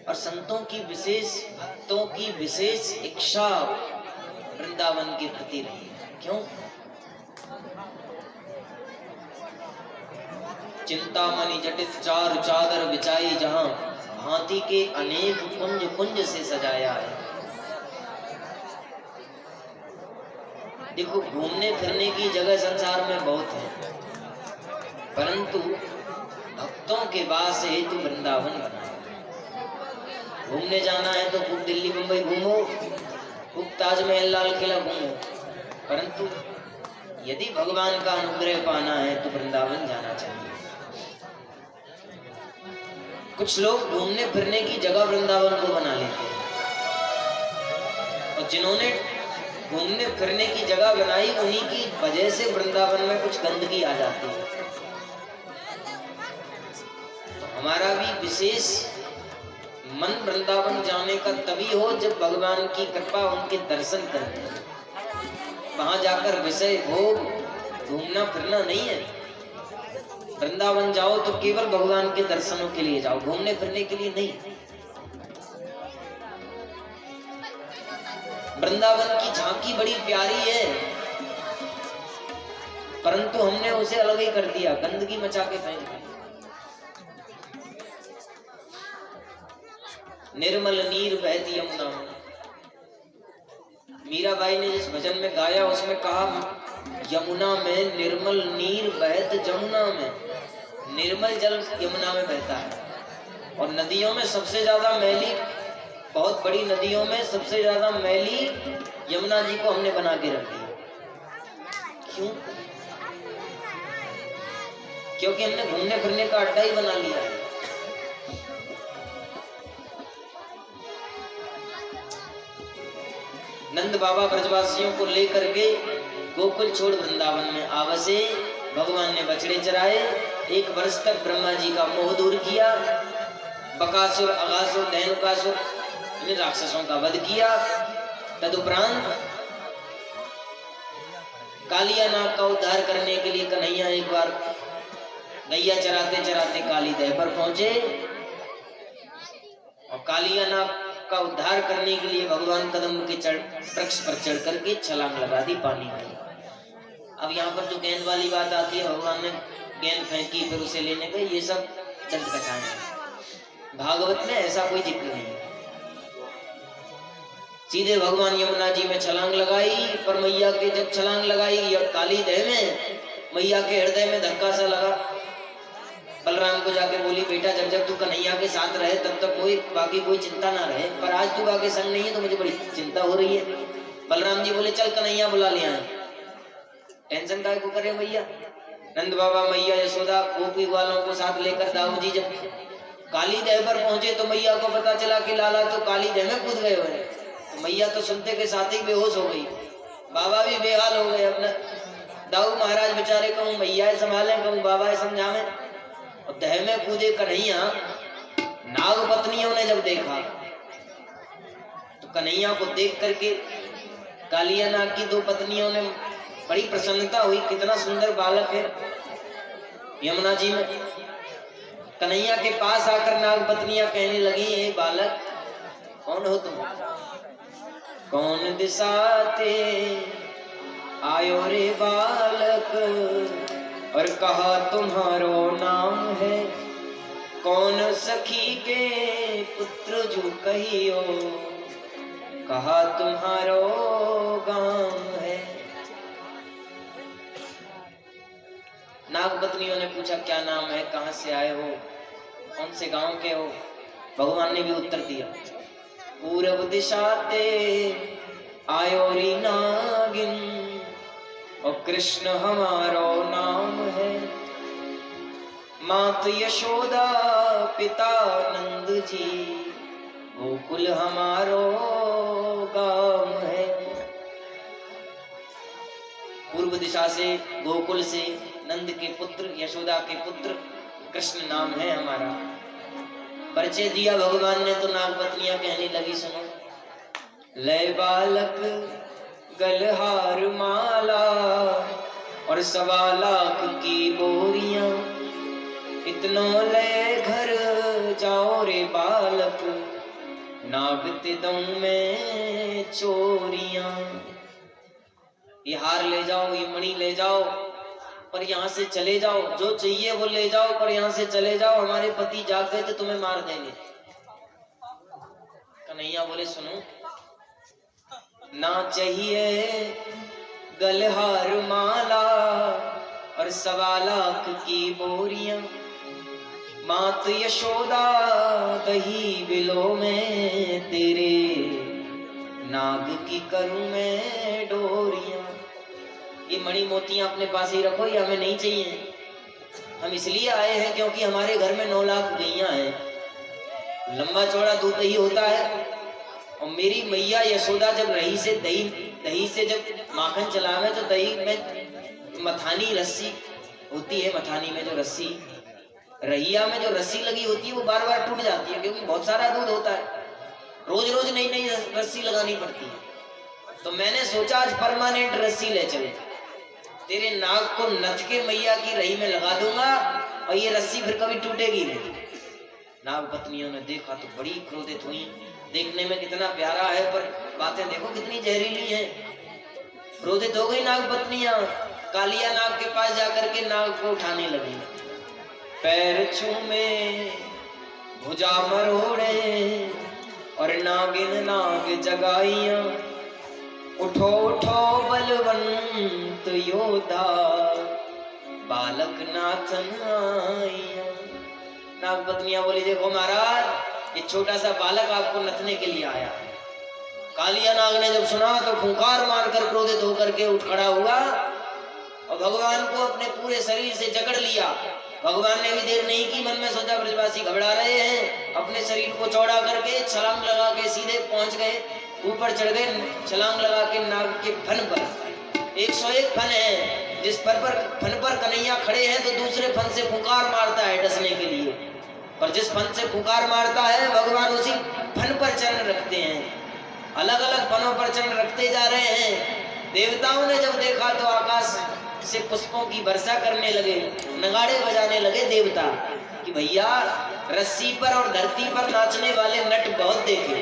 और संतों की विशेष, भक्तों की विशेष इच्छा वृंदावन के प्रति रही। क्यों? चिंतामणि जटित चार चादर बिछाई जहां, हाथी के अनेक कुंज कुंज से सजाया है। देखो, घूमने फिरने की जगह संसार में बहुत है, परंतु भक्तों के वास हेतु वृंदावन बना। घूमने जाना है तो खूब दिल्ली मुंबई घूमो, खूब ताजमहल लाल किला घूमो, परंतु यदि भगवान का अनुग्रह पाना है तो वृंदावन जाना चाहिए। कुछ लोग घूमने फिरने की जगह वृंदावन को बना लेते हैं, और जिन्होंने घूमने फिरने की जगह बनाई उन्हीं की वजह से वृंदावन में कुछ गंदगी आ जाती है। तो हमारा भी विशेष मन वृंदावन जाने का तभी हो जब भगवान की कृपा, उनके दर्शन करें। वहां जाकर विषय भोग घूमना फिरना नहीं है। वृंदावन जाओ तो केवल भगवान के दर्शनों के लिए जाओ, घूमने फिरने के लिए नहीं। वृंदावन की झांकी बड़ी प्यारी है, परंतु हमने उसे अलग ही कर दिया, गंदगी मचा के फेंक दी। निर्मल नीर बहती यमुना में, मीराबाई ने जिस भजन में गाया उसमें कहा, यमुना में निर्मल नीर बहत जमुना में। निर्मल जल यमुना में बहता है, और नदियों में सबसे ज्यादा मैली, बहुत बड़ी नदियों में सबसे ज्यादा मैली यमुना जी को हमने बना के रख दिया। क्यों? क्योंकि हमने घूमने फिरने का अड्डा ही बना लिया है। नंद बाबा ब्रजवासियों को लेकर के गोकुल छोड़ वृंदावन में आवसे। भगवान ने बछड़े चराए, 1 वर्ष तक ब्रह्मा जी का मोह दूर किया, बकासुर, अगासुर, धेनुकासुर इन राक्षसों का वध किया। तदुपरांत कालिया नाग का उद्धार करने के लिए कन्हैया एक बार गैया चराते चराते काली दह पर पहुंचे, और कालिया नाग का उद्धार करने के लिए भगवान कदम्ब के वृक्ष पर चढ़ करके छलांग लगा दी पानी में। अब यहाँ पर जो गेंद वाली बात आती है, भगवान ने गेंद फेंकी फिर उसे लेने गए, ये सब दंत कथाएं हैं। भागवत में ऐसा कोई जिक्र नहीं है। सीधे भगवान यमुना जी में छलांग लगाई, पर मैया के जब छलांग लगाई काली दह में, मैया के हृदय में धक्का सा लगा। बलराम को जाके बोली, बेटा जब जब तू कन्हैया के साथ रहे तब तक कोई बाकी कोई चिंता ना रहे, पर आज तू आगे संग नहीं है तो मुझे बड़ी चिंता हो रही है। बलराम जी बोले, चल कन्हैया बुला लिया है। टेंशन काय को करे भैया। नंद बाबा, मैया, यशोदा, गोपी वालों को साथ लेकर दाऊ जी जब काली दह पर पहुंचे तो मैया को पता चला कि लाला तो काली दह में कूद गए हुए। तो मैया तो सुनते के साथ ही बेहोश हो गई, बाबा भी बेहाल हो गए। अपना दाऊ महाराज बेचारे कहूँ मैया संभाले, कहूँ बाबा समझावे। और दह में कूदे कन्हैया, नाग पत्नियों ने जब देखा तो कन्हैया को देख करके कालिया नाग की 2 पत्नियों ने बड़ी प्रसन्नता हुई, कितना सुंदर बालक है। यमुना जी में कन्हैया के पास आकर नाग पत्नियां कहने लगी, ए बालक कौन हो तुम? कौन दिशाते आयो रे बालक, और कहा तुम्हारो नाम है? कौन सखी के पुत्र जो कहियो, कहा तुम्हारो गांव है। नागपत्नियों ने पूछा, क्या नाम है, कहां से आए हो, कौन से गांव के हो? भगवान ने भी उत्तर दिया, पूरब दिशा ते आयो री नागिन, और कृष्ण हमारो नाम है। मात यशोदा पिता नंद जी, गोकुल हमारो गांव है। पूर्व दिशा से, गोकुल से, नंद के पुत्र, यशोदा के पुत्र कृष्ण नाम है हमारा। परिचय दिया भगवान ने तो नागपत्नियां कहने लगी, सुनो, लय बालक गलहार माला, और 1.25 लाख की बोरियां, इतनो ले घर जाओ रे बालक, नागते दम में चोरियां। ये हार ले जाओ, ये मणि ले जाओ, पर यहाँ से चले जाओ। जो चाहिए वो ले जाओ, पर यहाँ से चले जाओ, हमारे पति जाग गए तो तुम्हें मार देंगे। कन्हैया बोले सुनो, ना चाहिए गलहार माला और 1.25 लाख की बोरियां। मात यशोदा दही बिलो में तेरे, नाग की करूं मैं डोरियां। ये मणि मोतियां अपने पास ही रखो, ये हमें नहीं चाहिए। हम इसलिए आए हैं क्योंकि हमारे घर में 9 लाख गैया हैं। लंबा चौड़ा दूध दही होता है, और मेरी मैया यशोदा जब रही से जब माखन चलावे तो दही में मथानी रस्सी होती है। मथानी में जो रस्सी, रहिया में जो रस्सी लगी होती है वो बार बार टूट जाती है, क्योंकि बहुत सारा दूध होता है। रोज रोज नई नई रस्सी लगानी पड़ती है। तो मैंने सोचा आज परमानेंट रस्सी ले चले, तेरे नाक को नथ के मैया की रही में लगा दूंगा और ये रस्सी फिर कभी टूटेगी नहीं। नाग पत्नियों ने देखा तो बड़ी क्रोधित हुई। देखने में कितना प्यारा है, पर बातें देखो कितनी जहरीली हैं। क्रोधित हो गई नाग पत्नियां। कालिया नाग के पास जाकर के नाग को उठाने लगी। पैर छूमे भुजा मरोड़े और नागिन नाग जगाइया। उठो उठो बलवंत योद्धा, बालक नाथन आइया। नाग पत्नियां बोली देखो महाराज, ये छोटा सा बालक आपको नथने के लिए आया है। कालिया नाग ने जब सुना तो फुंकार मारकर क्रोधित होकर के उठ खड़ा हुआ और भगवान को अपने पूरे शरीर से जकड़ लिया। भगवान ने भी देर नहीं की, मन में सोचा ब्रजवासी घबरा रहे हैं। अपने शरीर को चौड़ा करके छलांग लगा के सीधे पहुंच गए, ऊपर चढ़ गए। छलांग लगा के नाग के फन पर 101 फन है, जिस फन पर कन्हैया खड़े हैं तो दूसरे फन से फुंकार मारता है डसने के लिए, पर जिस फन से फुंकार मारता है भगवान उसी फन पर चरण रखते हैं। अलग अलग फनों पर चरण रखते जा रहे हैं। देवताओं ने जब देखा तो आकाश से पुष्पों की वर्षा करने लगे, नगाड़े बजाने लगे देवता कि भैया रस्सी पर और धरती पर नाचने वाले नट बहुत देखे,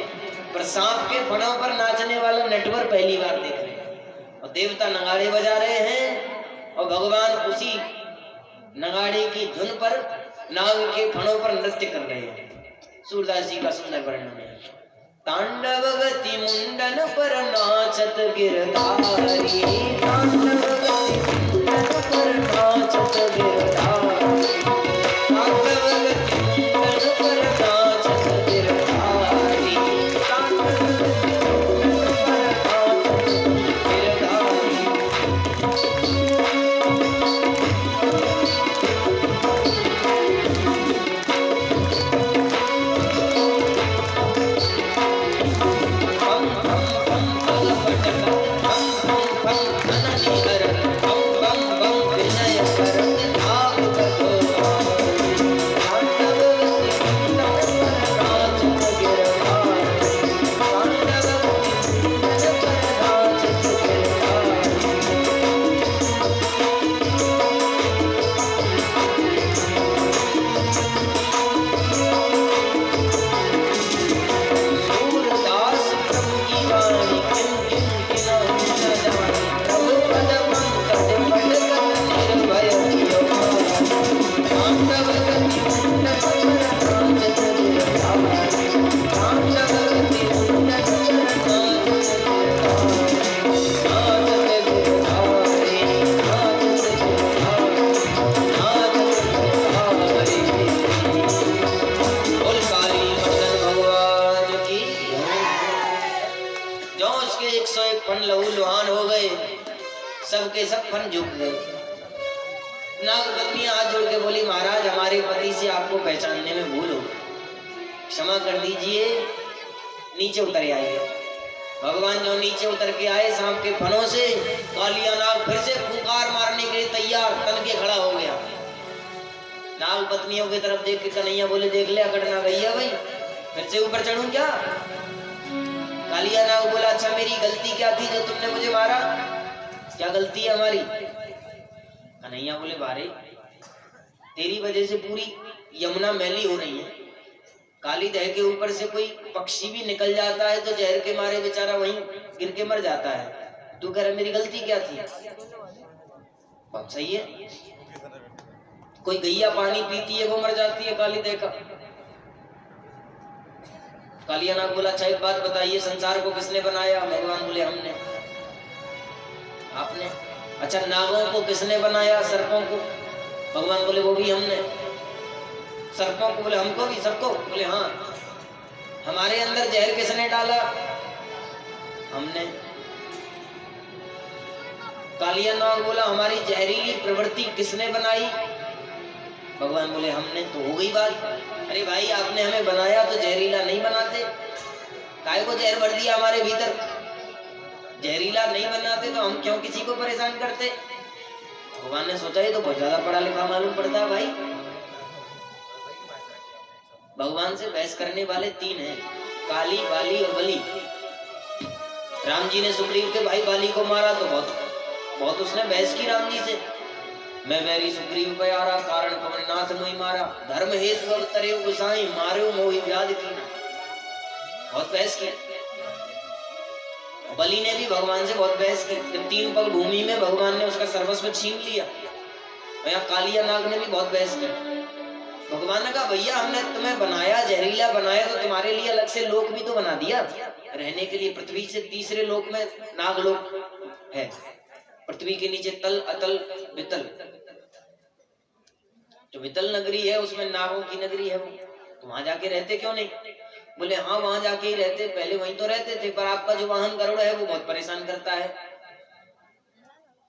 पर सांप के फनों पर नाचने वाला नटवर पहली बार देख रहे हैं। और देवता नगाड़े बजा रहे हैं और भगवान उसी नगाड़े की धुन पर नाग के फनों पर नृत्य कर रहे हैं। सूरदास जी का सुंदर वर्णन है। तांडव गति मुंडन पर नाचत गिरधारी, तांडव गति मुंडन पर नाचत गिरधारी, तांडव गति मुंडन पर नाचत गिरधारी, तांडव गति मुंडन पर नाचत गिरधारी। सबके सब फन झुक गए। नाग पत्नियां हाथ जोड़ के बोली महाराज हमारे पति से आपको पहचानने में भूल हो, क्षमा कर दीजिए, नीचे उतर आइए। भगवान जो नीचे उतर के आए सांप के फनों से, कालिया नाग फिर से फुंकार मारने के लिए तैयार तन के खड़ा हो गया। नाग पत्नियों की तरफ देख के कन्हैया बोले देख ले अकड़ना भैया भाई, फिर से ऊपर चढ़ूं क्या? कालिया नाग बोला अच्छा मेरी गलती क्या थी जो तुमने मुझे मारा, क्या गलती है हमारी? कन्हैया बोले बारे तेरी वजह से पूरी यमुना मैली हो रही है, काली दह के ऊपर से कोई पक्षी भी निकल जाता है तो जहर के मारे बेचारा वहीं गिर के मर जाता है। तू कह रहा मेरी गलती क्या थी? बात सही है। कोई गैया पानी पीती है वो मर जाती है काली दह का। कालिया नाग बोला अच्छा एक बात बताइए, संसार को किसने बनाया? भगवान बोले हमने। आपने? अच्छा नागों को किसने बनाया? सर्पों को। भगवान बोले वो भी हमने। सर्पों को? बोले हमको भी, सबको? बोले हाँ। हमारे अंदर जहर किसने डाला? हमने। कालिया नाग बोला हमारी जहरीली प्रवृत्ति किसने बनाई? भगवान बोले हमने। तो हो गई बात। अरे भाई आपने हमें बनाया तो जहरीला नहीं बनाते, काहे को जहर भर दिया हमारे भीतर? जहरीला नहीं बनाते तो हम क्यों किसी को परेशान करते? भगवान ने सोचा ये तो बहुत ज्यादा पढ़ा लिखा मालूम पड़ता है भाई। भगवान से बहस करने वाले तीन हैं, काली, बाली और बली। राम जी ने सुग्रीव के भाई बाली को मारा तो बहुत उसने बहस की राम जी से। मैं वैरी सुग्रीव प्यारा, कारण कमल नाथ मोहि मारा, धर्म हेतु अवतरे गोसाई, मारे मोहि व्याध कीना। बहुत बहस की। बलि ने भी भगवान से बहुत बहस की। जब 3 पल भूमि में भगवान ने उसका सर्वस्व छीन लिया। यहाँ कालिया नाग ने भी बहुत बहस की। भगवान ने कहा भैया हमने तुम्हें बनाया, जहरीला बनाया तो तुम्हारे लिए अलग से लोक भी तो बना दिया रहने के लिए। पृथ्वी से तीसरे लोक में नागलोक है। पृथ्वी के नीचे तल, अतल, वितल। जो वितल नगरी है उसमें नागों की नगरी है वो। तो वहां जाके रहते क्यों नहीं? बोले हाँ वहां जाके ही रहते, पहले वहीं तो रहते थे, पर आपका जो वाहन गरुड़ है वो बहुत परेशान करता है,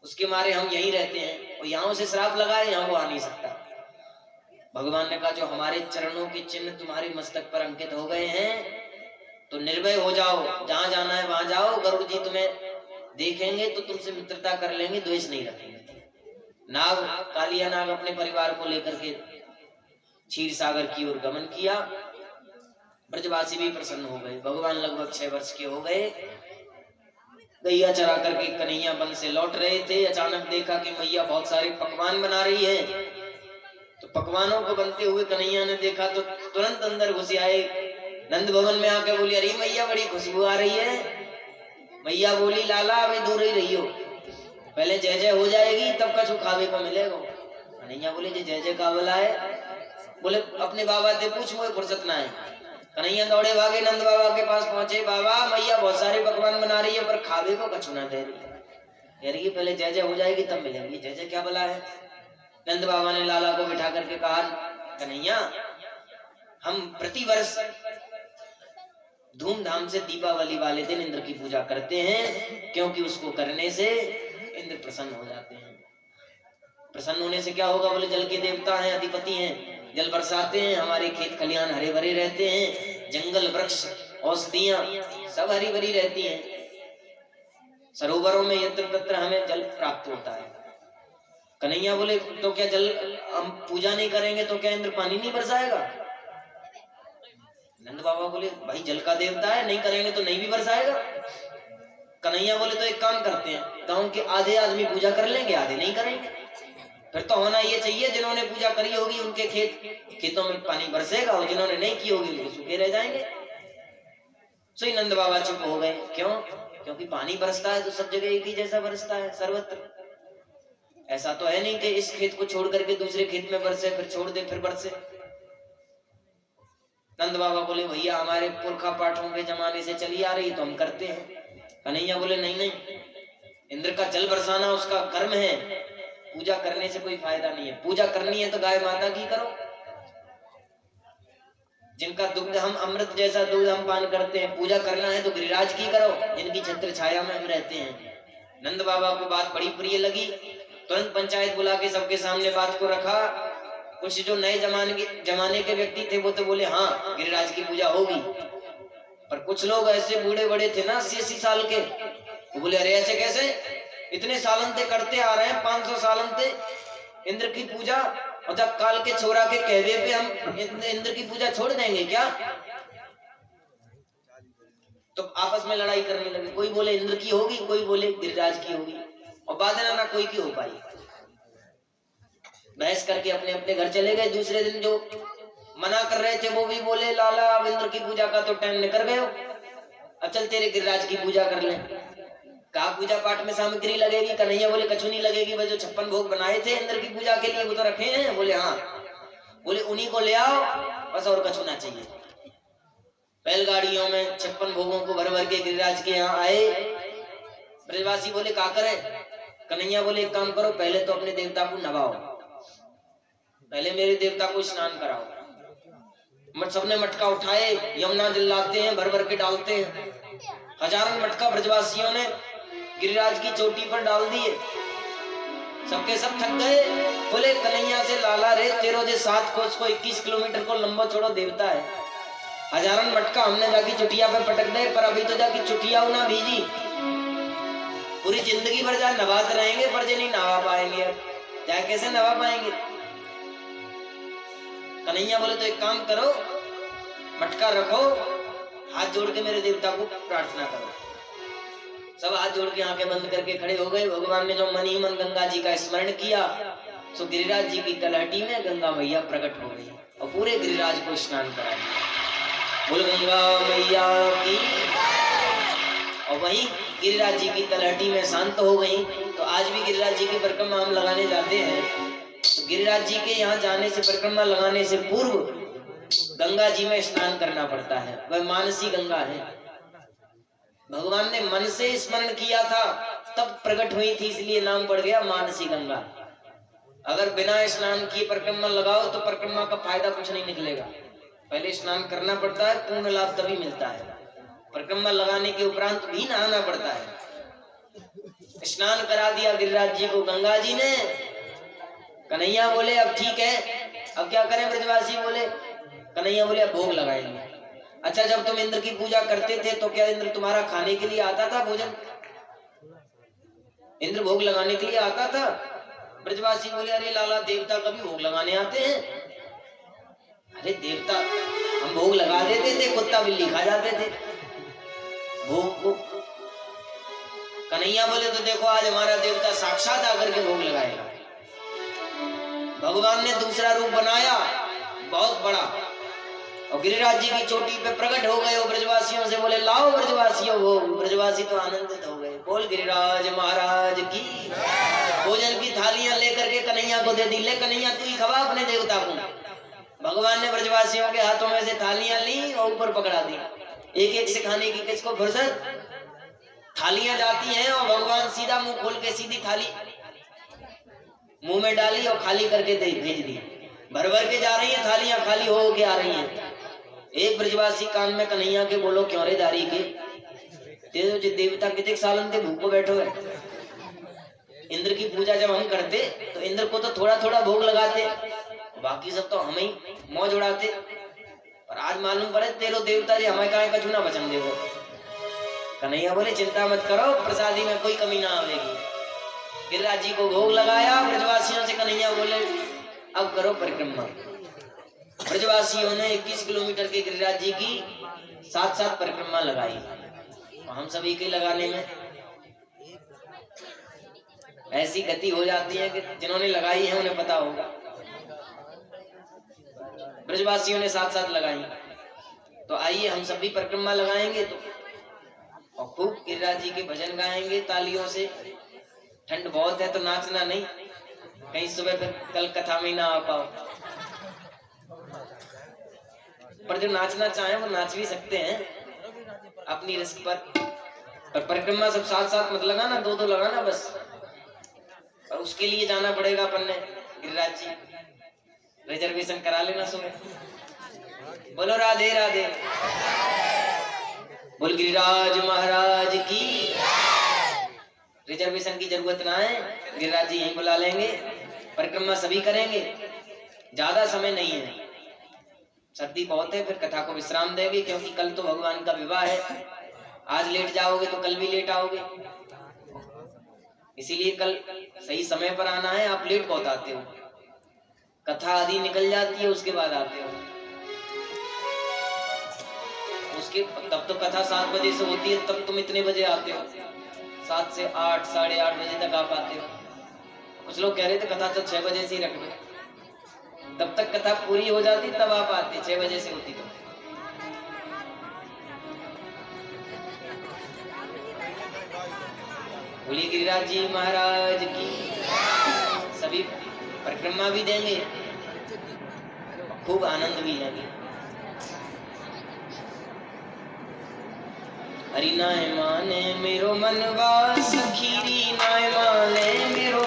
उसके मारे हम यहीं रहते हैं। और यहाँ उसे श्राप लगा है, यहाँ वो आ नहीं सकता। भगवान ने कहा जो हमारे चरणों के चिन्ह तुम्हारे मस्तक पर अंकित हो गए हैं तो निर्भय हो जाओ, जहां जाना है वहां जाओ। गरुड़ जी तुम्हें देखेंगे तो तुमसे मित्रता कर लेंगे, द्वेष नहीं रखेंगे। नाग, कालिया नाग अपने परिवार को लेकर के क्षीर सागर की ओर गमन किया। ब्रजवासी भी प्रसन्न हो गए। भगवान लगभग 6 वर्ष के हो गए। गैया चरा करके कन्हैया वन से लौट रहे थे। अचानक देखा कि मैया बहुत सारे पकवान बना रही है। तो पकवानों को बनते हुए कन्हैया ने देखा तो तुरंत अंदर घुस आए। नंद भवन में आके बोली अरे मैया बड़ी खुशबू आ रही है। मैया बोली लाला अभी दूर ही रही हो, पहले जय जय हो जाएगी तब कछु खावे को मिलेगा। कन्हैया बोले जय जय का बोला है? बोले अपने बाबा से पूछ, मुझे फुर्सत ना है। कन्हैया दौड़े भागे नंद बाबा के पास पहुंचे। बाबा मैया बहुत सारे पकवान बना रही है पर खावे को कछु ना दे रही, पहले जय जय हो जाएगी तब मिलेंगी। जय जय क्या बोला है? नंद बाबा ने लाला को बिठा करके कहा कन्हैया हम प्रतिवर्ष धूमधाम से दीपावली वाले दिन इंद्र की पूजा करते हैं, क्योंकि उसको करने से इंद्र प्रसन्न हो जाते हैं। प्रसन्न होने से क्या होगा? बोले जल के देवता हैं, अधिपति हैं, जल बरसाते हैं, हमारे खेत खलिहान हरे भरे रहते हैं, जंगल वृक्ष औषधियां सब हरी भरी रहती हैं, सरोवरों में यत्र तत्र हमें जल प्राप्त होता है। कन्हैया बोले तो क्या जल हम पूजा नहीं करेंगे तो क्या इंद्र पानी नहीं बरसाएगा? नंद बाबा बोले भाई जल का देवता है, नहीं करेंगे तो नहीं भी बरसाएगा। कन्हैया बोले तो एक काम करते हैं, गांव के आधे आदमी पूजा कर लेंगे, आधे नहीं करेंगे। फिर तो होना ये चाहिए जिन्होंने पूजा करी होगी उनके खेतों में पानी बरसेगा और जिन्होंने नहीं की होगी उनके सूखे रह जाएंगे। सो नंद बाबा चुप हो गए। क्यों? क्योंकि पानी बरसता है तो सब जगह एक ही जैसा बरसता है सर्वत्र। ऐसा तो है नहीं कि इस खेत को छोड़ करके दूसरे खेत में बरसे, फिर छोड़ दे फिर बरसे। नंद बाबा बोले भैया हमारे पुरखा पाठों के जमाने से चली आ रही तो हम करते हैं। कन्हैया बोले नहीं, इंद्र का जल बरसाना उसका कर्म है, पूजा करने से कोई फायदा नहीं है। पूजा करनी है तो गाय माता की करो, जिनका दुग्ध हम अमृत जैसा दूध हम पान करते हैं। पूजा करना है तो गिरिराज की करो, जिनकी छत्र छाया में हम रहते हैं। नंद बाबा को बात बड़ी प्रिय लगी। तुरंत पंचायत बुला के सबके सामने बात को रखा। कुछ जो नए जमाने के व्यक्ति थे वो तो बोले हाँ गिरिराज की पूजा होगी, पर कुछ लोग ऐसे बूढ़े बड़े थे ना 80 साल के, वो बोले अरे ऐसे कैसे, इतने सालन से करते आ रहे हैं, 500 सालन से इंद्र की पूजा, और जब काल के छोरा के कहवे पे हम इंद्र की पूजा छोड़ देंगे क्या? तो आपस में लड़ाई करने लगे। कोई बोले इंद्र की होगी, कोई बोले गिरिराज की होगी, और बाद में ना कोई की हो पाई। बहस करके अपने अपने घर चले गए। दूसरे दिन जो मना कर रहे थे वो भी बोले लाला अब इंद्र की पूजा का तो टाइम निकल गए हो, अब चल तेरे गिरिराज की पूजा कर ले। कहा पूजा पाठ में सामग्री लगेगी? कन्हैया बोले कछु नहीं लगेगी, वो जो 56 भोग बनाए थे इंद्र की पूजा के लिए वो तो रखे हैं। बोले हाँ। बोले उन्हीं को ले आओ बस, और कछु ना चाहिए। बैलगाड़ियों में 56 भोगों को भर भर के गिरिराज के यहाँ आए। ब्रजवासी बोले क्या करें? कन्हैया बोले एक काम करो, पहले तो अपने देवता को नवाओ, पहले मेरे देवता को स्नान कराओ। सबने मटका उठाए, यमुना जल लाते हैं, भर भर के डालते हैं। हजारों मटका ब्रजवासियों ने गिरिराज की चोटी पर डाल दिए। सबके सब थक गए। बोले कन्हैया से लाला रे तेरो जे 7 कोस को 21 किलोमीटर को लंबा छोड़ो देवता है, हजारों मटका हमने जाके चुटिया पे पटक दे, पर अभी तो जाके चुटिया ना भीजी, पूरी जिंदगी भर जा नवाते रहेंगे पर जे नहीं नवा पाएंगे, क्या कैसे नवा पाएंगे? कन्हैया बोले तो एक काम करो, मटका रखो, हाथ जोड़ के मेरे देवता को प्रार्थना करो। सब हाथ जोड़ के आंखें बंद करके खड़े हो गए। भगवान ने जो मन ही मन गंगा जी का स्मरण किया तो गिरिराज जी की तलहटी में गंगा मैया प्रकट हो गई और पूरे गिरिराज को स्नान करा दिया। बोल गंगा मैया की। और वहीं गिरिराज जी की तलहटी में शांत हो गई। तो आज भी गिरिराज जी की परिक्रमा हम लगाने जाते हैं, तो गिरिराज जी के यहाँ जाने से, परिक्रमा लगाने से पूर्व गंगा जी में स्नान करना पड़ता है। वह मानसी गंगा है, भगवान ने मन से स्मरण किया था तब प्रकट हुई थी, इसलिए नाम पड़ गया मानसी गंगा। अगर बिना स्नान किए परिक्रमा लगाओ तो परिक्रमा का फायदा कुछ नहीं निकलेगा, पहले स्नान करना पड़ता है, पूर्ण लाभ तभी मिलता है। परिक्रमा लगाने के उपरांत भी नहाना पड़ता है। स्नान करा दिया गिरिराज जी को गंगा जी ने। कन्हैया बोले अब ठीक है, अब क्या करें? ब्रजवासी बोले। कन्हैया बोले अब भोग लगाएंगे। अच्छा जब तुम इंद्र की पूजा करते थे तो क्या इंद्र तुम्हारा खाने के लिए आता था भोजन? इंद्र भोग लगाने के लिए आता था? ब्रजवासी बोले अरे लाला देवता कभी भोग लगाने आते हैं? अरे देवता हम भोग लगा देते थे, कुत्ता बिल्ली खा जाते थे भोग को। कन्हैया बोले तो देखो आज हमारा देवता साक्षात आकर के भोग लगाएगा। भगवान ने दूसरा रूप बनाया बहुत बड़ा और गिरिराज जी की चोटी पे प्रकट हो गए। ब्रजवासियों से बोले लाओ ब्रजवासियों भोग। ब्रजवासी तो आनंदित हो गए। बोल गिरिराज महाराज की। भोजन की थालियां लेकर के कन्हैया को दे दी, ले कन्हैया तू ही खवा अपने देवता को। भगवान ने ब्रजवासियों के हाथों में से थालियां ली और ऊपर पकड़ा दी। एक एक से खाने की किसको फुर्सत? थालियां जाती हैं और भगवान सीधा मुंह खोल के सीधी थाली मुंह में डाली और खाली करके भेज दी। भर भर के जा रही है थालियां, खाली हो के आ रही हैं। एक ब्रजवासी कान में कन्हैया के बोलो क्यों रे दारी के, तेरे जो देवता कितने सालन ते भूखो बैठो है। इंद्र की पूजा जब हम करते तो इंद्र को तो थोड़ा थोड़ा भोग लगाते, बाकी सब तो हम ही मौज उड़ाते। और आज मालूम पड़े तेरो देवता जी हमें कहा कछु ना बचन देवो। कन्हैया बोले चिंता मत करो, प्रसादी में कोई कमी ना आवेगी। गिरिराज जी को भोग लगाया। ब्रजवासियों से कन्हैया बोले अब करो परिक्रमा। ब्रजवासियों ने 21 किलोमीटर के गिरिराज जी की 7 परिक्रमा लगाई। हम सभी के लगाने में ऐसी गति हो जाती है कि जिन्होंने लगाई है उन्हें पता होगा। ब्रजवासियों ने 7 लगाई। तो आइए हम सभी परिक्रमा लगाएंगे तो और खूब गिरिराज जी के भजन गाएंगे तालियों से। ठंड बहुत है तो नाचना नहीं, कहीं सुबह फिर कल कथा में ना आ पाओ। पर जो नाचना चाहे वो नाच भी सकते हैं अपनी रिस्क पर परिक्रमा सब 7 मत लगाना, 2 लगाना बस। और उसके लिए जाना पड़ेगा अपन ने गिरिराज जी, रिजर्वेशन करा लेना सुबह। बोलो राधे राधे। बोल गिरिराज महाराज की। रिजर्वेशन की जरूरत ना है, गिरिराज जी यहीं बुला लेंगे। परिक्रमा सभी करेंगे, ज्यादा समय नहीं है, सर्दी बहुत है, फिर कथा को विश्राम देंगे क्योंकि कल तो भगवान का विवाह है। आज लेट जाओगे तो कल भी लेट आओगे, इसीलिए कल सही समय पर आना है। आप लेट बहुत आते हो, कथा आदि निकल जाती है उसके बाद आते हो। उसके तब तो कथा 7 बजे से होती है, तब तुम इतने बजे आते हो, 7 से 8 साढ़े 8 बजे तक आ पाते हो। कुछ लोग कह रहे थे कथा तो 6 बजे से ही रख दो, तब तक कथा पूरी हो जाती, तब आप आते, 6 बजे से होती तो। बोलिए गिरिराज जी महाराज की। सभी परिक्रमा भी देंगे, खूब आनंद भी लेंगे। हरि नाय माने मेरो मनवा, सखीरी नाय माने मेरो